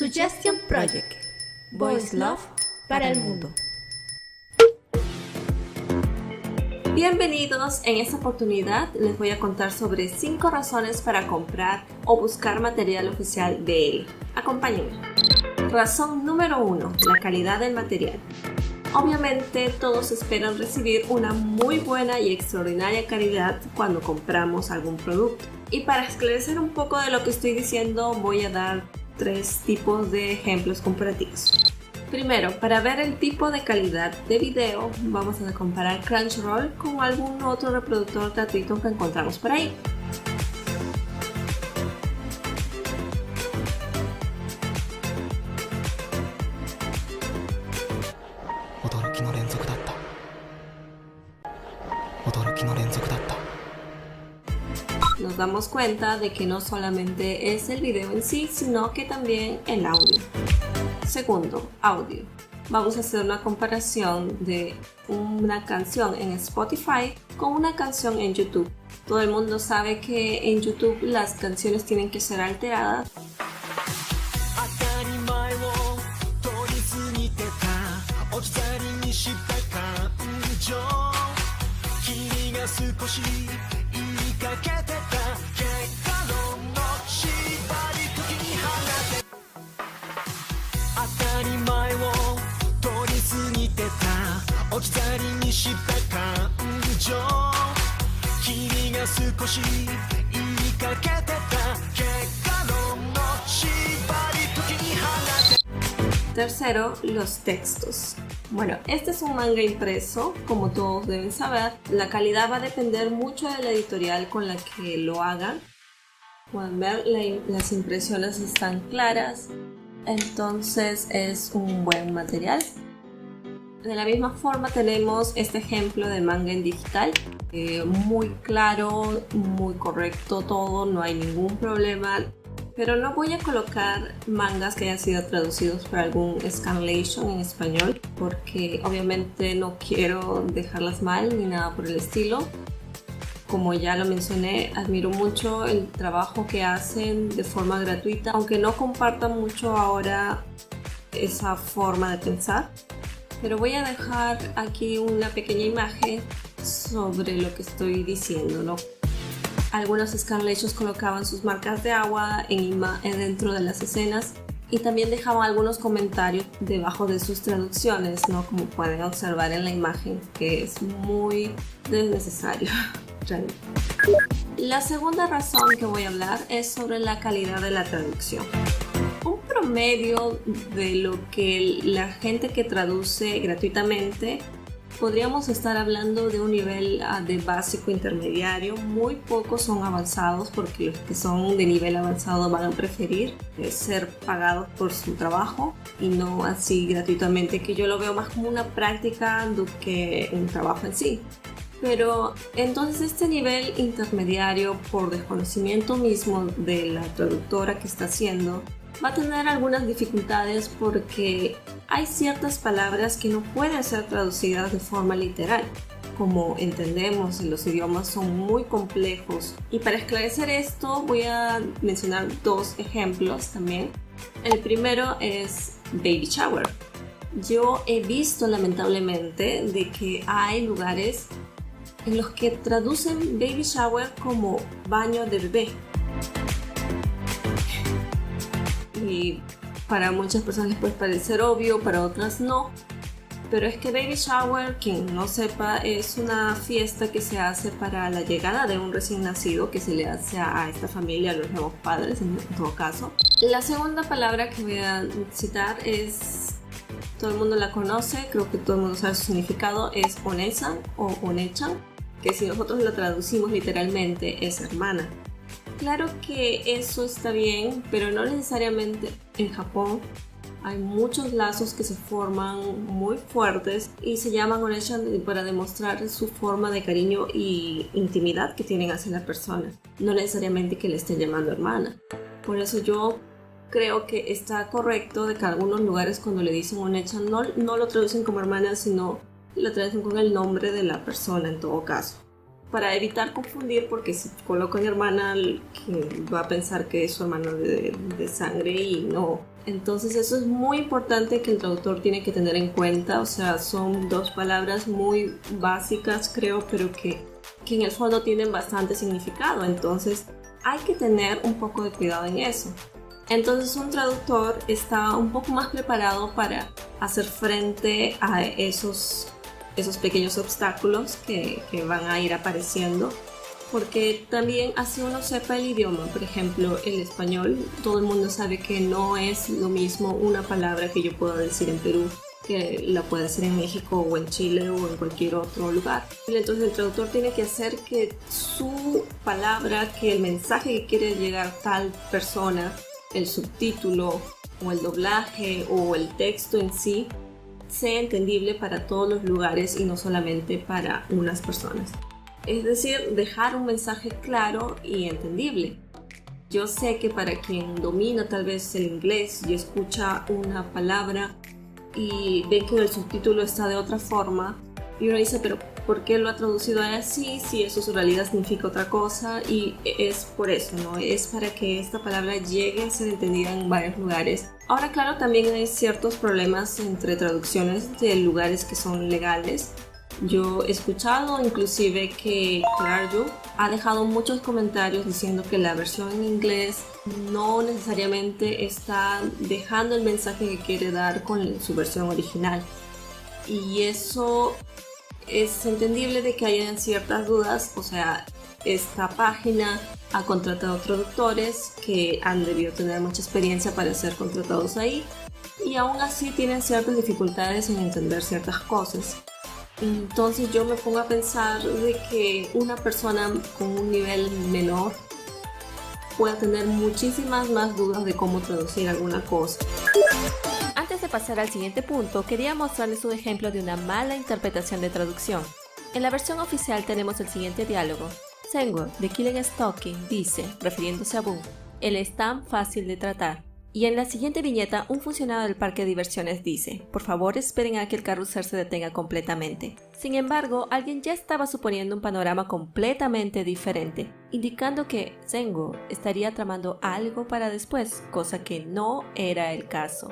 Suggestion Project. Voice Love para el mundo. Bienvenidos, en esta oportunidad les voy a contar sobre 5 razones para comprar o buscar material oficial de ELE. Acompáñenme. Razón número 1, la calidad del material. Obviamente todos esperan recibir una muy buena y extraordinaria calidad cuando compramos algún producto. Y para esclarecer un poco de lo que estoy diciendo voy a dar 3 tipos de ejemplos comparativos. Primero, para ver el tipo de calidad de video, vamos a comparar Crunchyroll con algún otro reproductor gratuito que encontramos por ahí. Nos damos cuenta de que no solamente es el video en sí, sino que también el audio. Segundo, audio. Vamos a hacer una comparación de una canción en Spotify con una canción en YouTube. Todo el mundo sabe que en YouTube las canciones tienen que ser alteradas. Tercero, los textos. Bueno, este es un manga impreso, como todos deben saber. La calidad va a depender mucho de la editorial con la que lo hagan. Pueden ver, las impresiones están claras, entonces es un buen material. De la misma forma tenemos este ejemplo de manga en digital, muy claro, muy correcto todo, no hay ningún problema. Pero no voy a colocar mangas que hayan sido traducidos por algún scanlation en español, porque obviamente no quiero dejarlas mal ni nada por el estilo. Como ya lo mencioné, admiro mucho el trabajo que hacen de forma gratuita, aunque no compartan mucho ahora esa forma de pensar. Pero voy a dejar aquí una pequeña imagen sobre lo que estoy diciendo, ¿no? Algunos scanlations colocaban sus marcas de agua dentro de las escenas y también dejaban algunos comentarios debajo de sus traducciones, ¿no? Como pueden observar en la imagen, que es muy desnecesario. La segunda razón que voy a hablar es sobre la calidad de la traducción. Un promedio de lo que la gente que traduce gratuitamente, podríamos estar hablando de un nivel de básico intermediario. Muy pocos son avanzados, porque los que son de nivel avanzado van a preferir ser pagados por su trabajo y no así gratuitamente, que yo lo veo más como una práctica que un trabajo en sí. Pero entonces este nivel intermediario, por desconocimiento mismo de la traductora que está haciendo, va a tener algunas dificultades porque hay ciertas palabras que no pueden ser traducidas de forma literal. Como entendemos, los idiomas son muy complejos. Y para esclarecer esto voy a mencionar 2 ejemplos también. El primero es baby shower. Yo he visto lamentablemente de que hay lugares en los que traducen baby shower como baño de bebé. Y para muchas personas les puede parecer obvio, para otras no. Pero es que baby shower, quien no sepa, es una fiesta que se hace para la llegada de un recién nacido, que se le hace a esta familia, a los nuevos padres en todo caso. La segunda palabra que voy a citar es, todo el mundo la conoce, creo que todo el mundo sabe su significado, es onesan o onechan, que si nosotros la traducimos literalmente es hermana. Claro que eso está bien, pero no necesariamente. En Japón hay muchos lazos que se forman muy fuertes y se llaman onesan para demostrar su forma de cariño y intimidad que tienen hacia la persona, no necesariamente que le estén llamando hermana. Por eso yo creo que está correcto de que algunos lugares, cuando le dicen onesan, no lo traducen como hermana, sino lo traducen con el nombre de la persona en todo caso, para evitar confundir, porque si colocan hermana, que va a pensar que es su hermano de sangre y no, Entonces eso es muy importante que el traductor tiene que tener en cuenta, o sea, son dos palabras muy básicas creo, pero que en el fondo tienen bastante significado, entonces hay que tener un poco de cuidado en eso. Entonces un traductor está un poco más preparado para hacer frente a esos pequeños obstáculos que van a ir apareciendo, porque también así uno sepa el idioma. Por ejemplo, el español, todo el mundo sabe que no es lo mismo una palabra que yo pueda decir en Perú que la pueda decir en México o en Chile o en cualquier otro lugar. Entonces el traductor tiene que hacer que su palabra, que el mensaje que quiere llegar a tal persona, el subtítulo o el doblaje o el texto en sí, sea entendible para todos los lugares y no solamente para unas personas. Es decir, dejar un mensaje claro y entendible. Yo sé que para quien domina tal vez el inglés y escucha una palabra y ve que el subtítulo está de otra forma y uno dice, pero ¿por qué lo ha traducido así si eso en realidad significa otra cosa? Y es por eso, ¿no? Es para que esta palabra llegue a ser entendida en varios lugares. Ahora, claro, también hay ciertos problemas entre traducciones de lugares que son legales. Yo he escuchado inclusive que Claro ha dejado muchos comentarios diciendo que la versión en inglés no necesariamente está dejando el mensaje que quiere dar con su versión original. Y eso es entendible de que hayan ciertas dudas, o sea, esta página ha contratado traductores que han debido tener mucha experiencia para ser contratados ahí y aún así tienen ciertas dificultades en entender ciertas cosas. Entonces yo me pongo a pensar de que una persona con un nivel menor pueda tener muchísimas más dudas de cómo traducir alguna cosa. Antes de pasar al siguiente punto, quería mostrarles un ejemplo de una mala interpretación de traducción. En la versión oficial tenemos el siguiente diálogo. Sengo, de Killing Stocking, dice, refiriéndose a Boom, él es tan fácil de tratar. Y en la siguiente viñeta, un funcionario del parque de diversiones dice, por favor esperen a que el carrusel se detenga completamente. Sin embargo, alguien ya estaba suponiendo un panorama completamente diferente, indicando que Sengo estaría tramando algo para después, cosa que no era el caso.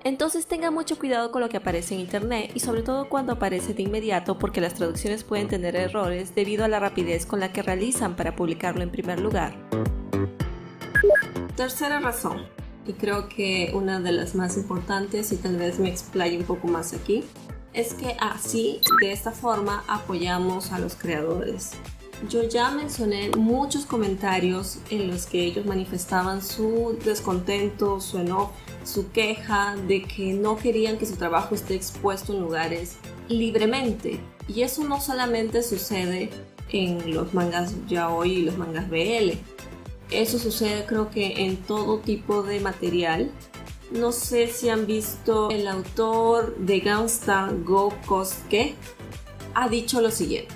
Entonces tengan mucho cuidado con lo que aparece en internet y sobre todo cuando aparece de inmediato porque las traducciones pueden tener errores debido a la rapidez con la que realizan para publicarlo en primer lugar. Tercera razón, y creo que una de las más importantes y tal vez me explaye un poco más aquí, es que así, de esta forma, apoyamos a los creadores. Yo ya mencioné muchos comentarios en los que ellos manifestaban su descontento, su enojo, su queja de que no querían que su trabajo esté expuesto en lugares libremente. Y eso no solamente sucede en los mangas yaoi y los mangas BL. Eso sucede creo que en todo tipo de material. No sé si han visto el autor de Gangsta Go Kosuke ha dicho lo siguiente.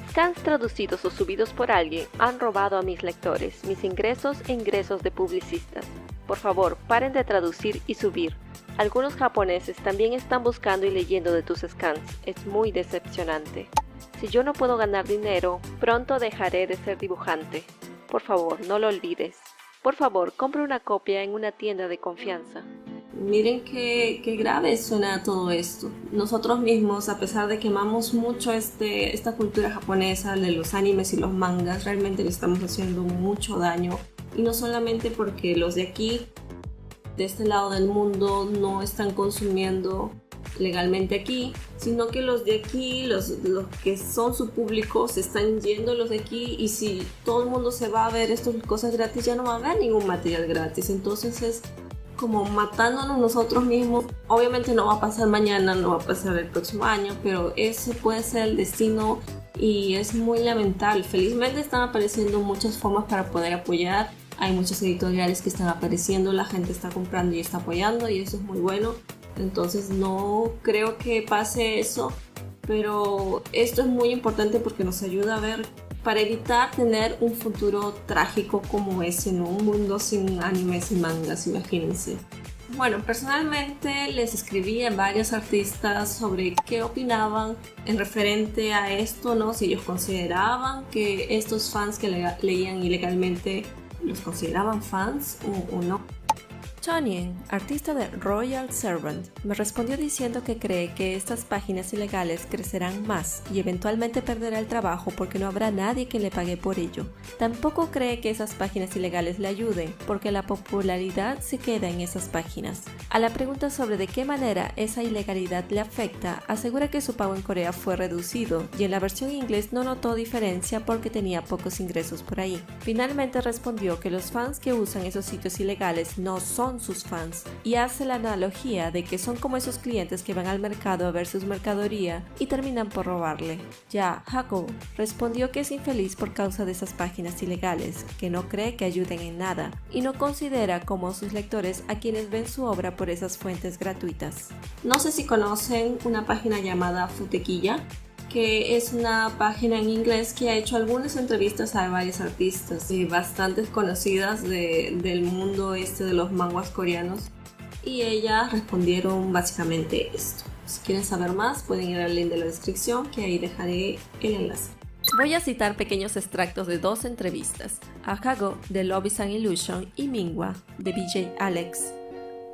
Scans traducidos o subidos por alguien han robado a mis lectores, mis ingresos e ingresos de publicistas. Por favor, paren de traducir y subir. Algunos japoneses también están buscando y leyendo de tus scans. Es muy decepcionante. Si yo no puedo ganar dinero, pronto dejaré de ser dibujante. Por favor, no lo olvides. Por favor, compre una copia en una tienda de confianza. Miren qué grave suena todo esto. Nosotros mismos, a pesar de que amamos mucho esta cultura japonesa de los animes y los mangas, realmente le estamos haciendo mucho daño. Y no solamente porque los de aquí, de este lado del mundo, no están consumiendo legalmente aquí, sino que los de aquí, los que son su público, se están yendo los de aquí, y si todo el mundo se va a ver estas cosas gratis, ya no va a haber ningún material gratis. Entonces es como matándonos nosotros mismos. Obviamente no va a pasar mañana, no va a pasar el próximo año, pero ese puede ser el destino y es muy lamentable. Felizmente están apareciendo muchas formas para poder apoyar. Hay muchas editoriales que están apareciendo, la gente está comprando y está apoyando, y eso es muy bueno. Entonces no creo que pase eso, pero esto es muy importante porque nos ayuda a ver, para evitar tener un futuro trágico como ese, ¿no? Un mundo sin animes y mangas, imagínense. Bueno, personalmente les escribí a varios artistas sobre qué opinaban en referente a esto, ¿no? Si ellos consideraban que estos fans que leían ilegalmente los consideraban fans o no. Tonien, artista de Royal Servant, me respondió diciendo que cree que estas páginas ilegales crecerán más y eventualmente perderá el trabajo porque no habrá nadie que le pague por ello. Tampoco cree que esas páginas ilegales le ayuden porque la popularidad se queda en esas páginas. A la pregunta sobre de qué manera esa ilegalidad le afecta, asegura que su pago en Corea fue reducido y en la versión en inglés no notó diferencia porque tenía pocos ingresos por ahí. Finalmente respondió que los fans que usan esos sitios ilegales no son sus fans y hace la analogía de que son como esos clientes que van al mercado a ver su mercadería y terminan por robarle. Ya Hago respondió que es infeliz por causa de esas páginas ilegales, que no cree que ayuden en nada y no considera como sus lectores a quienes ven su obra por esas fuentes gratuitas. No sé si conocen una página llamada Futequilla, que es una página en inglés que ha hecho algunas entrevistas a varios artistas bastante conocidas del mundo de los manguas coreanos, y ellas respondieron básicamente esto. Si quieren saber más pueden ir al link de la descripción, que ahí dejaré el enlace. Voy a citar pequeños extractos de dos entrevistas, a Hago de Love is an Illusion y Minghwa de BJ Alex.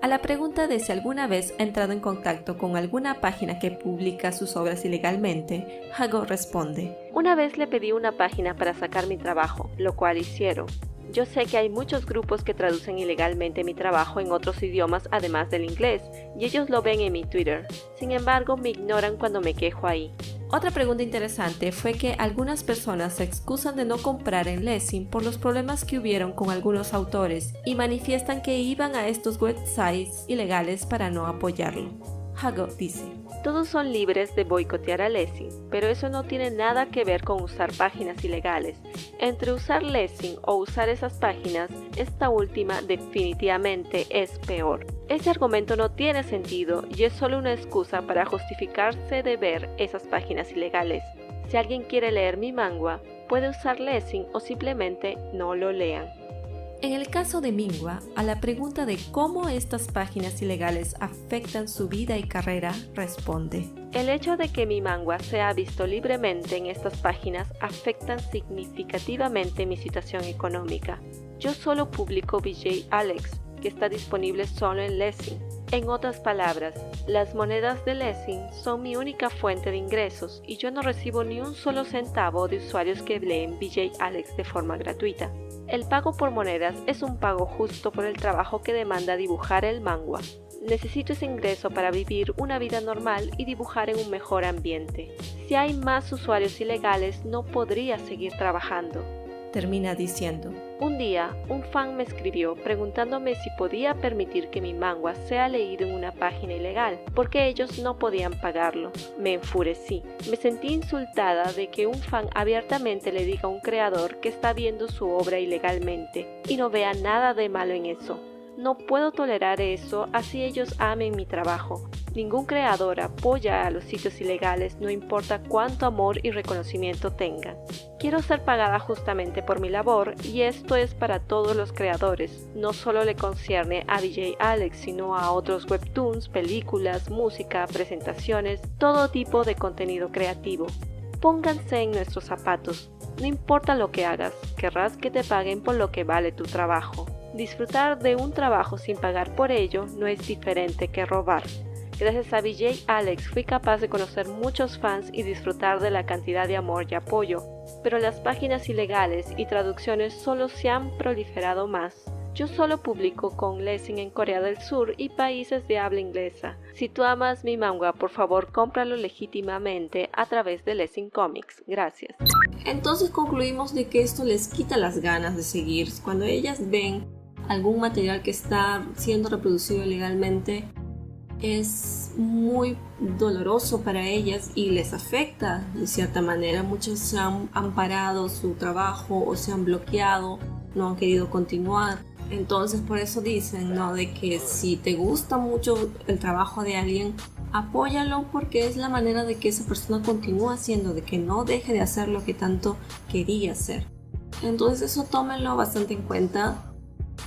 A la pregunta de si alguna vez ha entrado en contacto con alguna página que publica sus obras ilegalmente, Hago responde: Una vez le pedí una página para sacar mi trabajo, lo cual hicieron. Yo sé que hay muchos grupos que traducen ilegalmente mi trabajo en otros idiomas además del inglés, y ellos lo ven en mi Twitter. Sin embargo, me ignoran cuando me quejo ahí. Otra pregunta interesante fue que algunas personas se excusan de no comprar en Lessing por los problemas que hubieron con algunos autores y manifiestan que iban a estos websites ilegales para no apoyarlo. Hago dice: Todos son libres de boicotear a Lessing, pero eso no tiene nada que ver con usar páginas ilegales. Entre usar Lessing o usar esas páginas, esta última definitivamente es peor. Ese argumento no tiene sentido y es solo una excusa para justificarse de ver esas páginas ilegales. Si alguien quiere leer mi manga, puede usar Lessing o simplemente no lo lean. En el caso de Minghwa, a la pregunta de cómo estas páginas ilegales afectan su vida y carrera, responde: El hecho de que mi manga sea visto libremente en estas páginas afectan significativamente mi situación económica. Yo solo publico BJ Alex, que está disponible solo en Lessing. En otras palabras, las monedas de Lessing son mi única fuente de ingresos y yo no recibo ni un solo centavo de usuarios que leen BJ Alex de forma gratuita. El pago por monedas es un pago justo por el trabajo que demanda dibujar el manga. Necesito ese ingreso para vivir una vida normal y dibujar en un mejor ambiente. Si hay más usuarios ilegales, no podría seguir trabajando. Termina diciendo: Un día, un fan me escribió preguntándome si podía permitir que mi manga sea leído en una página ilegal, porque ellos no podían pagarlo. Me enfurecí. Me sentí insultada de que un fan abiertamente le diga a un creador que está viendo su obra ilegalmente y no vea nada de malo en eso. No puedo tolerar eso, así ellos amen mi trabajo. Ningún creador apoya a los sitios ilegales, no importa cuánto amor y reconocimiento tengan. Quiero ser pagada justamente por mi labor y esto es para todos los creadores. No solo le concierne a BJ Alex, sino a otros webtoons, películas, música, presentaciones, todo tipo de contenido creativo. Pónganse en nuestros zapatos. No importa lo que hagas, querrás que te paguen por lo que vale tu trabajo. Disfrutar de un trabajo sin pagar por ello no es diferente que robar. Gracias a BJ Alex fui capaz de conocer muchos fans y disfrutar de la cantidad de amor y apoyo, pero las páginas ilegales y traducciones solo se han proliferado más. Yo solo publico con Lessing en Corea del Sur y países de habla inglesa. Si tú amas mi manga, por favor cómpralo legítimamente a través de Lessing Comics. Gracias. Entonces concluimos de que esto les quita las ganas de seguir. Cuando ellas ven algún material que está siendo reproducido ilegalmente, es muy doloroso para ellas y les afecta de cierta manera. Muchas se han parado su trabajo o se han bloqueado, no han querido continuar. Entonces por eso dicen, ¿no?, de que si te gusta mucho el trabajo de alguien, apóyalo, porque es la manera de que esa persona continúe haciendo, de que no deje de hacer lo que tanto quería hacer. Entonces eso tómenlo bastante en cuenta.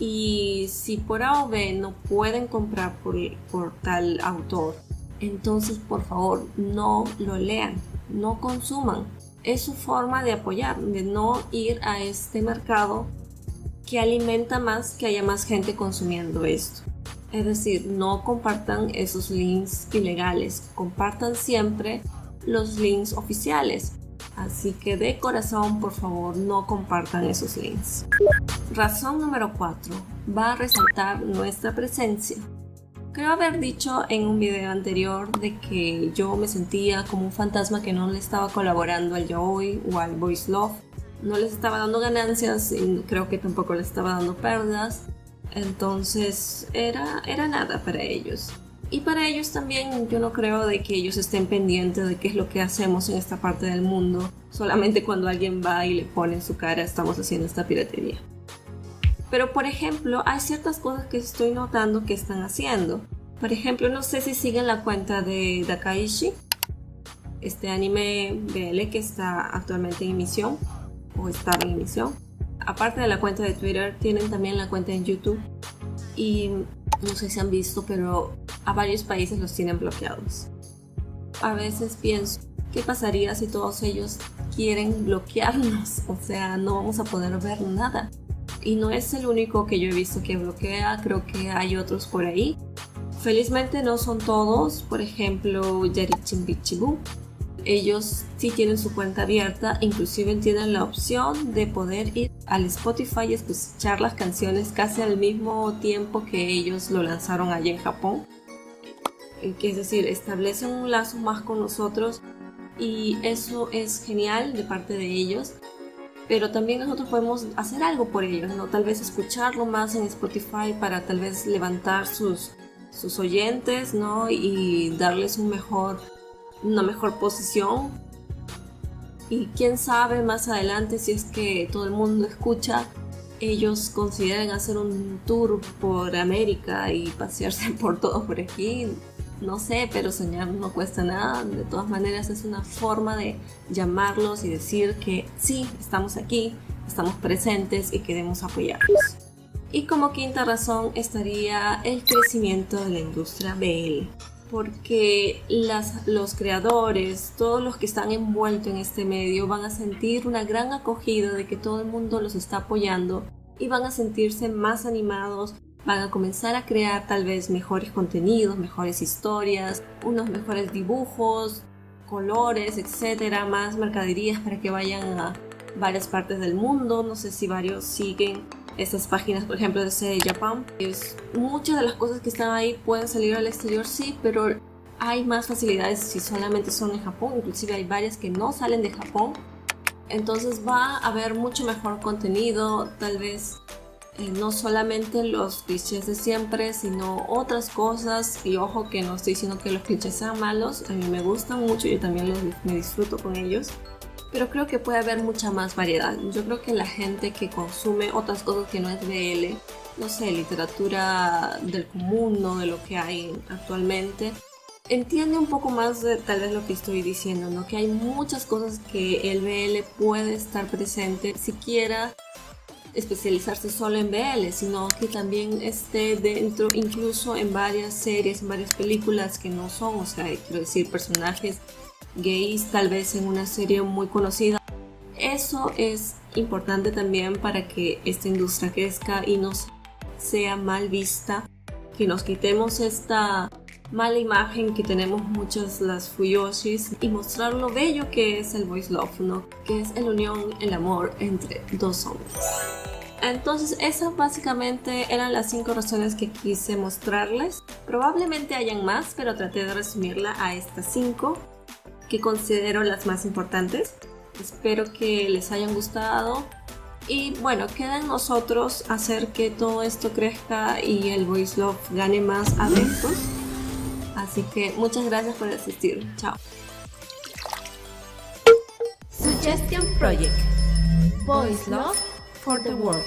Y si por A o B no pueden comprar por tal autor, entonces por favor no lo lean, no consuman. Es su forma de apoyar, de no ir a este mercado que alimenta más que haya más gente consumiendo esto. Es decir, no compartan esos links ilegales, compartan siempre los links oficiales. Así que de corazón, por favor, no compartan esos links. Razón número 4. Va a resaltar nuestra presencia. Creo haber dicho en un video anterior de que yo me sentía como un fantasma que no le estaba colaborando al yaoi o al voice love. No les estaba dando ganancias y creo que tampoco les estaba dando pérdidas. Entonces era nada para ellos. Y para ellos también yo no creo de que ellos estén pendientes de qué es lo que hacemos en esta parte del mundo. Solamente cuando alguien va y le pone en su cara estamos haciendo esta piratería. Pero por ejemplo, hay ciertas cosas que estoy notando que están haciendo. Por ejemplo, no sé si siguen la cuenta de Dakaishi, este anime BL que está actualmente en emisión o estaba en emisión. Aparte de la cuenta de Twitter, tienen también la cuenta en YouTube. Y no sé si han visto, pero a varios países los tienen bloqueados. A veces pienso, ¿qué pasaría si todos ellos quieren bloquearnos? O sea, no vamos a poder ver nada. Y no es el único que yo he visto que bloquea, creo que hay otros por ahí. Felizmente no son todos, por ejemplo, Yarichin Bichibu. Ellos sí tienen su cuenta abierta, inclusive tienen la opción de poder ir al Spotify y escuchar las canciones casi al mismo tiempo que ellos lo lanzaron allá en Japón. Es decir, establecen un lazo más con nosotros y eso es genial de parte de ellos. Pero también nosotros podemos hacer algo por ellos, ¿no? Tal vez escucharlo más en Spotify para tal vez levantar sus oyentes, ¿no? Y darles una mejor posición. Y quién sabe más adelante, si es que todo el mundo escucha, ellos consideren hacer un tour por América y pasearse por todo por aquí. No sé, pero soñar no cuesta nada. De todas maneras es una forma de llamarlos y decir que sí, estamos aquí, estamos presentes y queremos apoyarlos. Y como quinta razón estaría el crecimiento de la industria BL. Porque los creadores, todos los que están envueltos en este medio van a sentir una gran acogida de que todo el mundo los está apoyando y van a sentirse más animados. Van a comenzar a crear tal vez mejores contenidos, mejores historias, unos mejores dibujos, colores, etcétera, más mercaderías para que vayan a varias partes del mundo. No sé si varios siguen estas páginas, por ejemplo, de CD Japan. Muchas de las cosas que están ahí pueden salir al exterior, sí, pero hay más facilidades si solamente son en Japón. Inclusive hay varias que no salen de Japón. Entonces va a haber mucho mejor contenido, tal vez no solamente los clichés de siempre, sino otras cosas. Y ojo que no estoy diciendo que los clichés sean malos, a mí me gustan mucho, yo también me disfruto con ellos, pero creo que puede haber mucha más variedad. Yo creo que la gente que consume otras cosas que no es BL, no sé, literatura del común, no de lo que hay actualmente, entiende un poco más de tal vez lo que estoy diciendo, ¿no? Que hay muchas cosas que el BL puede estar presente, siquiera especializarse solo en BL, sino que también esté dentro, incluso en varias series, en varias películas que no son, o sea, quiero decir, personajes gays tal vez en una serie muy conocida. Eso es importante también para que esta industria crezca y no sea mal vista, que nos quitemos esta mala imagen que tenemos muchas las fuyoshis y mostrar lo bello que es el voice love, ¿no? Que es la unión, el amor entre dos hombres. Entonces esas básicamente eran las 5 razones que quise mostrarles. Probablemente hayan más, pero traté de resumirla a estas 5 que considero las más importantes. Espero que les hayan gustado. Y bueno, queda en nosotros hacer que todo esto crezca y el voice love gane más adeptos. Así que muchas gracias por asistir. Chao. Suggestion Project. Voice Love for the World.